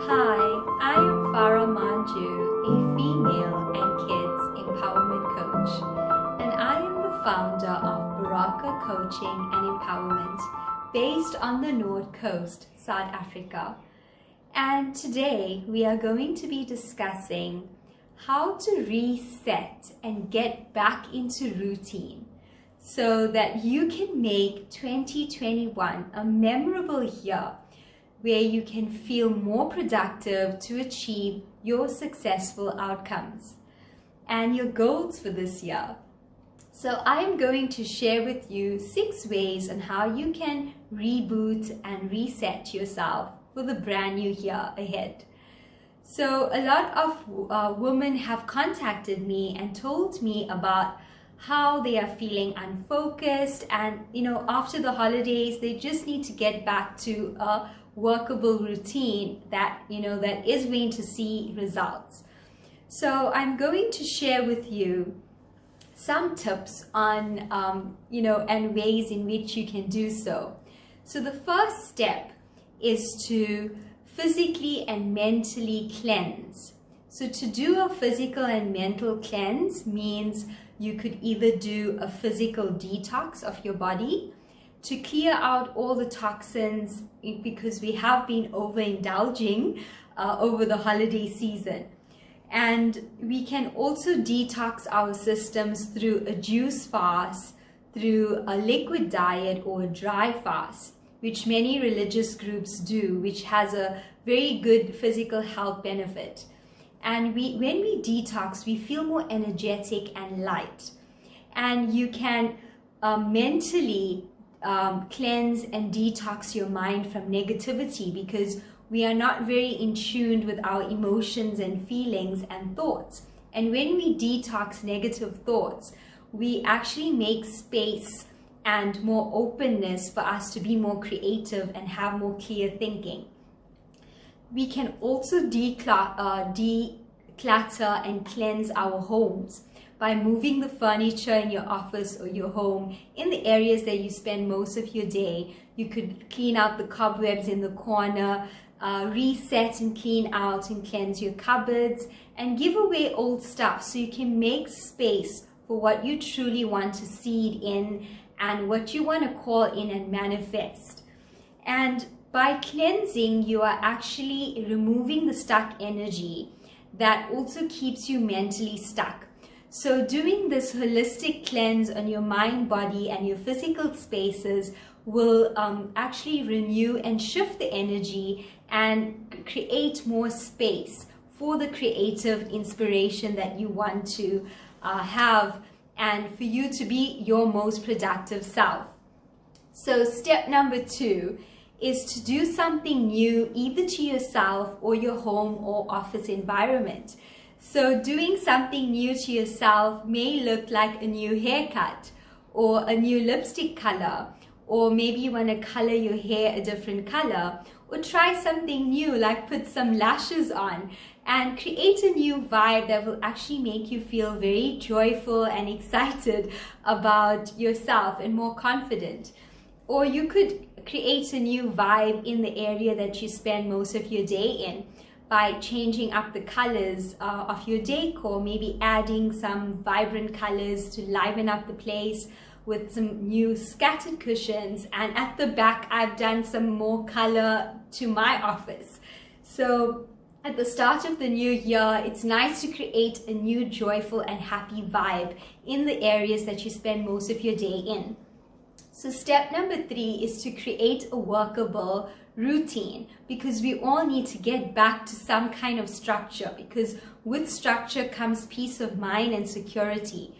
Hi, I am Farah Manju, a female and kids empowerment coach, and I am the founder of Baraka Coaching and Empowerment based on the North Coast, South Africa. And today we are going to be discussing how to reset and get back into routine so that you can make 2021 a memorable year where you can feel more productive to achieve your successful outcomes and your goals for this year. So I am going to share with you 6 ways on how you can reboot and reset yourself for the brand new year ahead. So a lot of women have contacted me and told me about how they are feeling unfocused, and after the holidays they just need to get back to a workable routine that that is going to see results. So I'm going to share with you some tips on and ways in which you can do so. So the first step is to physically and mentally cleanse. So to do a physical and mental cleanse means you could either do a physical detox of your body to clear out all the toxins, because we have been overindulging over the holiday season. And we can also detox our systems through a juice fast, through a liquid diet, or a dry fast, which many religious groups do, which has a very good physical health benefit. And when we detox, we feel more energetic and light. And you can mentally cleanse and detox your mind from negativity, because we are not very in tune with our emotions and feelings and thoughts. And when we detox negative thoughts, we actually make space and more openness for us to be more creative and have more clear thinking. We can also declutter and cleanse our homes by moving the furniture in your office or your home in the areas that you spend most of your day. You could clean out the cobwebs in the corner, reset and clean out and cleanse your cupboards, and give away old stuff so you can make space for what you truly want to seed in and what you want to call in and manifest. And by cleansing, you are actually removing the stuck energy that also keeps you mentally stuck. So doing this holistic cleanse on your mind, body, and your physical spaces will actually renew and shift the energy and create more space for the creative inspiration that you want to have, and for you to be your most productive self. So step number 2 is to do something new, either to yourself or your home or office environment. So doing something new to yourself may look like a new haircut or a new lipstick color, or maybe you want to color your hair a different color, or try something new like put some lashes on and create a new vibe that will actually make you feel very joyful and excited about yourself and more confident. Or you could create a new vibe in the area that you spend most of your day in by changing up the colors of your decor, maybe adding some vibrant colors to liven up the place with some new scattered cushions. And at the back, I've done some more color to my office. So at the start of the new year, it's nice to create a new joyful and happy vibe in the areas that you spend most of your day in. So step number 3 is to create a workable routine, because we all need to get back to some kind of structure, because with structure comes peace of mind and security.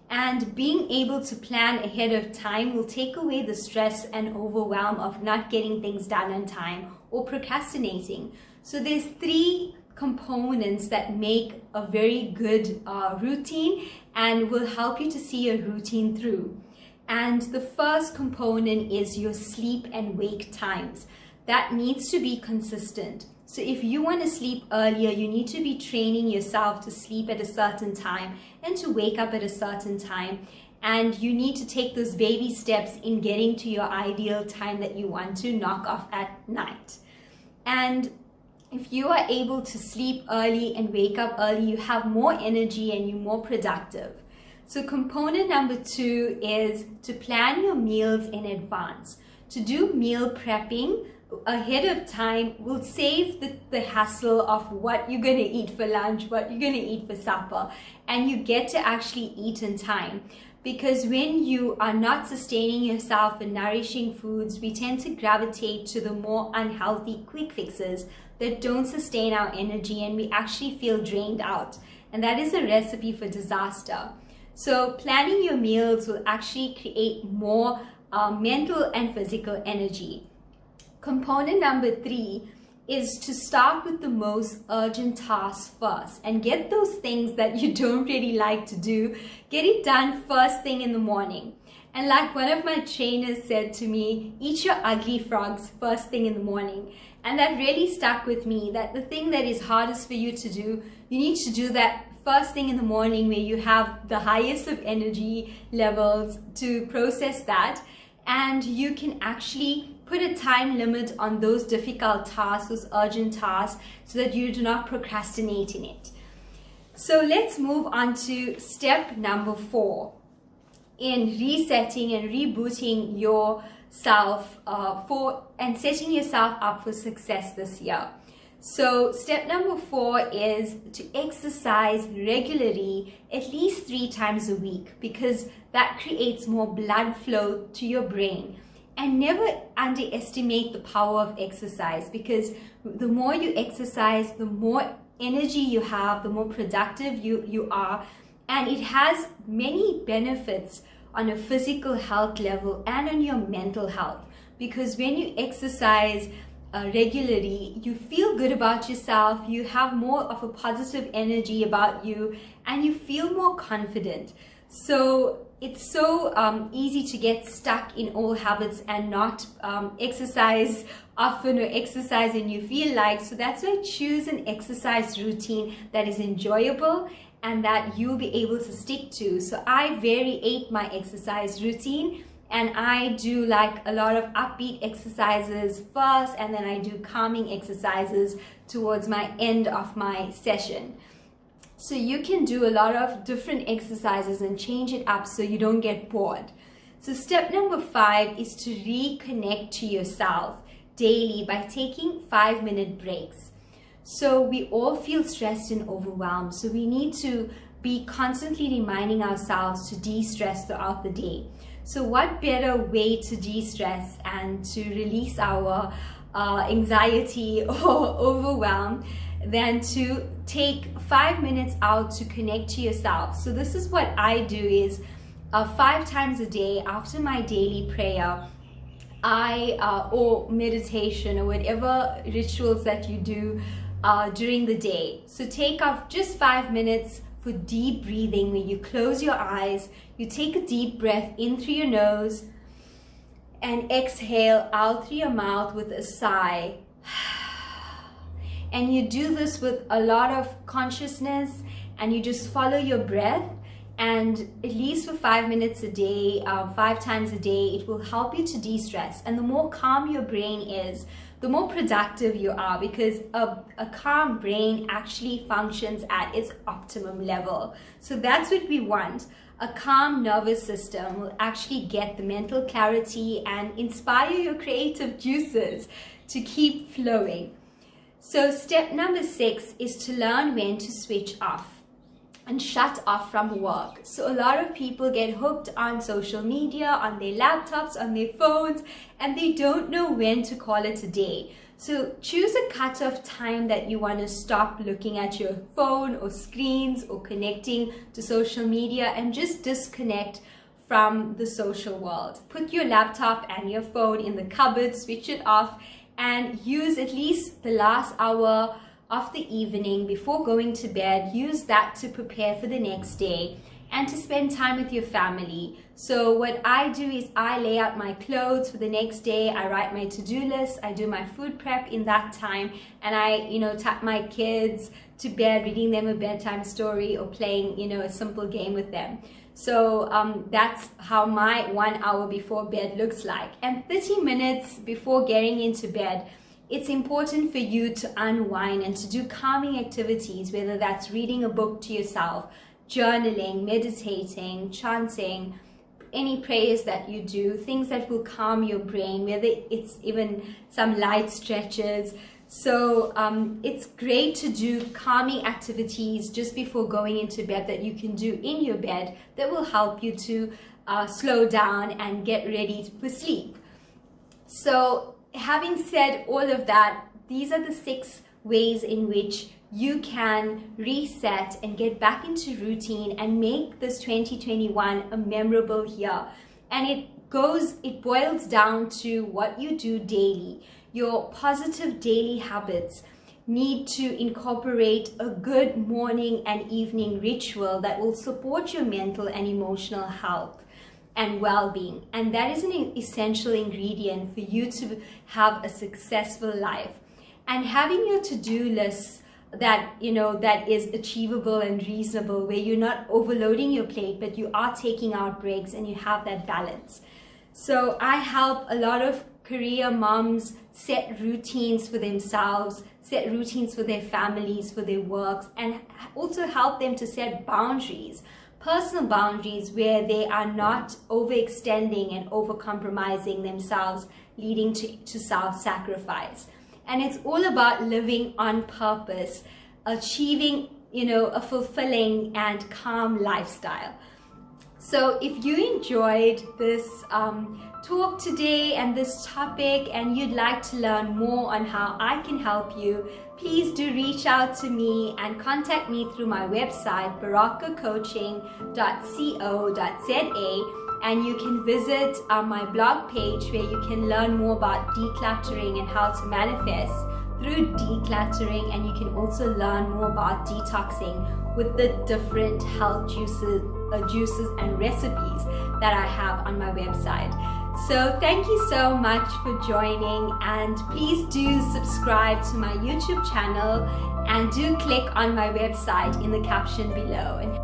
And being able to plan ahead of time will take away the stress and overwhelm of not getting things done on time or procrastinating. So there's 3 components that make a very good routine and will help you to see your routine through. And the first component is your sleep and wake times. That needs to be consistent. So if you want to sleep earlier, you need to be training yourself to sleep at a certain time and to wake up at a certain time. And you need to take those baby steps in getting to your ideal time that you want to knock off at night. And if you are able to sleep early and wake up early, you have more energy and you're more productive. So component number 2 is to plan your meals in advance. To do meal prepping ahead of time will save the hassle of what you're going to eat for lunch, what you're going to eat for supper, and you get to actually eat in time. Because when you are not sustaining yourself in nourishing foods, we tend to gravitate to the more unhealthy quick fixes that don't sustain our energy, and we actually feel drained out. And that is a recipe for disaster. So planning your meals will actually create more mental and physical energy. Component number 3 is to start with the most urgent tasks first and get those things that you don't really like to do, get it done first thing in the morning. And like one of my trainers said to me, eat your ugly frogs first thing in the morning. And that really stuck with me, that the thing that is hardest for you to do, you need to do that first thing in the morning where you have the highest of energy levels to process that. And you can actually put a time limit on those difficult tasks, those urgent tasks, so that you do not procrastinate in it. So let's move on to step number 4 in resetting and rebooting yourself and setting yourself up for success this year. So step number 4 is to exercise regularly, at least 3 times a week, because that creates more blood flow to your brain. And never underestimate the power of exercise, because the more you exercise, the more energy you have, the more productive you are. And it has many benefits on a physical health level and on your mental health, because when you exercise regularly, you feel good about yourself, you have more of a positive energy about you, and you feel more confident. So it's so easy to get stuck in old habits and not exercise often or exercise when you feel like. So that's why choose an exercise routine that is enjoyable and that you'll be able to stick to. So I variate my exercise routine, and I do like a lot of upbeat exercises first, and then I do calming exercises towards my end of my session. So you can do a lot of different exercises and change it up so you don't get bored. So step number 5 is to reconnect to yourself daily by taking 5-minute breaks. So we all feel stressed and overwhelmed, so we need to be constantly reminding ourselves to de-stress throughout the day. So what better way to de-stress and to release our anxiety or overwhelm than to take 5 minutes out to connect to yourself. So this is what I do is 5 times a day after my daily prayer, or meditation or whatever rituals that you do during the day. So take off just 5 minutes for deep breathing, where you close your eyes, you take a deep breath in through your nose and exhale out through your mouth with a sigh. And you do this with a lot of consciousness, and you just follow your breath, and at least for 5 minutes a day, 5 times a day, it will help you to de-stress. And the more calm your brain is, the more productive you are, because a calm brain actually functions at its optimum level. So that's what we want. A calm nervous system will actually get the mental clarity and inspire your creative juices to keep flowing. So step number 6 is to learn when to switch off and shut off from work. So a lot of people get hooked on social media, on their laptops, on their phones, and they don't know when to call it a day. So choose a cutoff time that you want to stop looking at your phone or screens or connecting to social media, and just disconnect from the social world. Put your laptop and your phone in the cupboard, switch it off, and use at least the last hour of the evening before going to bed. Use that to prepare for the next day and to spend time with your family. So what I do is I lay out my clothes for the next day, I write my to-do list, I do my food prep in that time, and I tuck my kids to bed, reading them a bedtime story or playing a simple game with them. So that's how my 1 hour before bed looks like. And 30 minutes before getting into bed it's important for you to unwind and to do calming activities, whether that's reading a book to yourself, journaling, meditating, chanting, any prayers that you do, things that will calm your brain, whether it's even some light stretches. So it's great to do calming activities just before going into bed that you can do in your bed that will help you to slow down and get ready for sleep. So having said all of that, these are the 6 ways in which you can reset and get back into routine and make this 2021 a memorable year. And it boils down to what you do daily. Your positive daily habits need to incorporate a good morning and evening ritual that will support your mental and emotional health and well-being. And that is an essential ingredient for you to have a successful life. And having your to-do list that is achievable and reasonable, where you're not overloading your plate, but you are taking out breaks and you have that balance. So I help a lot of career moms set routines for themselves, set routines for their families, for their works, and also help them to set boundaries, personal boundaries, where they are not overextending and overcompromising themselves, leading to self-sacrifice. And it's all about living on purpose, achieving, a fulfilling and calm lifestyle. So if you enjoyed this talk today and this topic, and you'd like to learn more on how I can help you, please do reach out to me and contact me through my website, barakacoaching.co.za. And you can visit my blog page, where you can learn more about decluttering and how to manifest through decluttering. And you can also learn more about detoxing with the different health juices and recipes that I have on my website. So thank you so much for joining, and please do subscribe to my YouTube channel and do click on my website in the caption below. And